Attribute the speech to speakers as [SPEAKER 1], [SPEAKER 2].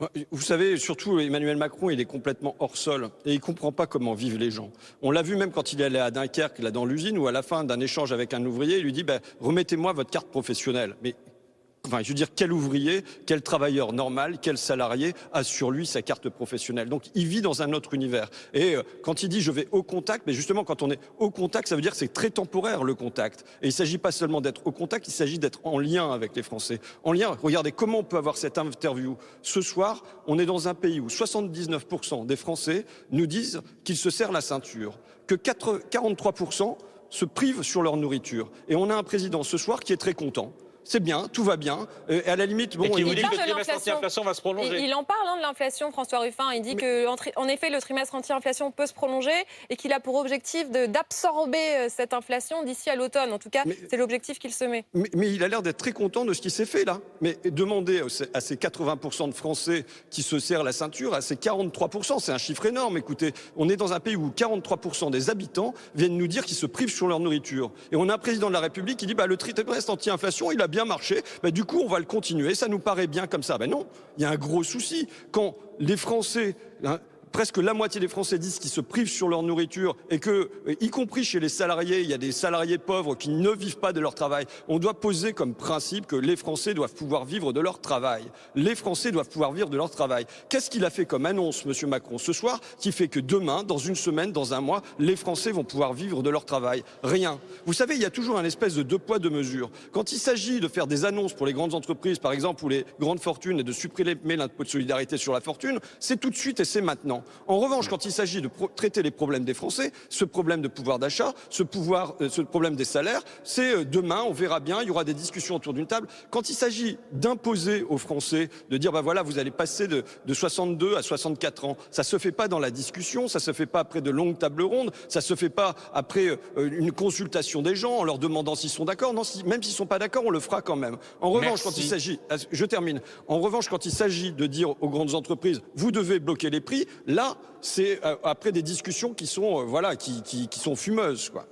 [SPEAKER 1] Ouais, vous savez, surtout Emmanuel Macron, il est complètement hors sol et il ne comprend pas comment vivent les gens. On l'a vu même quand il est allé à Dunkerque, là dans l'usine, où à la fin d'un échange avec un ouvrier, il lui dit remettez-moi votre carte professionnelle. Mais enfin, je veux dire, quel ouvrier, quel travailleur normal, quel salarié a sur lui sa carte professionnelle? Donc, il vit dans un autre univers. Et quand il dit je vais au contact, mais justement, quand on est au contact, ça veut dire que c'est très temporaire le contact. Et il ne s'agit pas seulement d'être au contact, il s'agit d'être en lien avec les Français. En lien, regardez comment on peut avoir cette interview. Ce soir, on est dans un pays où 79% des Français nous disent qu'ils se serrent la ceinture, que 43% se privent sur leur nourriture. Et on a un président ce soir qui est très content. C'est bien, tout va bien. Et à la limite,
[SPEAKER 2] Et qui
[SPEAKER 1] il
[SPEAKER 2] vous
[SPEAKER 1] nous
[SPEAKER 2] dit
[SPEAKER 1] dit
[SPEAKER 2] que le trimestre anti-inflation va se prolonger.
[SPEAKER 3] Il en parle de l'inflation, François Ruffin. Il dit qu'en effet, le trimestre anti-inflation peut se prolonger et qu'il a pour objectif d'absorber cette inflation d'ici à l'automne. En tout cas, c'est l'objectif qu'il se met.
[SPEAKER 1] Mais il a l'air d'être très content de ce qui s'est fait là. Mais demandez à ces 80% de Français qui se serrent la ceinture, à ces 43%, c'est un chiffre énorme. Écoutez, on est dans un pays où 43% des habitants viennent nous dire qu'ils se privent sur leur nourriture. Et on a un président de la République qui dit le trimestre anti-inflation, il a bien marché. Du coup, on va le continuer. Ça nous paraît bien comme ça. Non, il y a un gros souci. Quand les Français, presque la moitié des Français disent qu'ils se privent sur leur nourriture et que, y compris chez les salariés, il y a des salariés pauvres qui ne vivent pas de leur travail. On doit poser comme principe que les Français doivent pouvoir vivre de leur travail. Les Français doivent pouvoir vivre de leur travail. Qu'est-ce qu'il a fait comme annonce, M. Macron, ce soir, qui fait que demain, dans une semaine, dans un mois, les Français vont pouvoir vivre de leur travail? Rien. Vous savez, il y a toujours un espèce de deux poids, deux mesures. Quand il s'agit de faire des annonces pour les grandes entreprises, par exemple, ou les grandes fortunes, et de supprimer l'impôt de solidarité sur la fortune, c'est tout de suite et c'est maintenant. En revanche, quand il s'agit de traiter les problèmes des Français, ce problème de pouvoir d'achat, ce problème des salaires, c'est demain, on verra bien, il y aura des discussions autour d'une table. Quand il s'agit d'imposer aux Français, de dire voilà, vous allez passer de 62 à 64 ans, ça se fait pas dans la discussion, ça se fait pas après de longues tables rondes, ça se fait pas après une consultation des gens en leur demandant s'ils sont d'accord. Non, même s'ils sont pas d'accord, on le fera quand même. En revanche, quand il s'agit, je termine. En revanche, quand il s'agit de dire aux grandes entreprises, vous devez bloquer les prix, là, c'est après des discussions qui sont, qui sont fumeuses, quoi.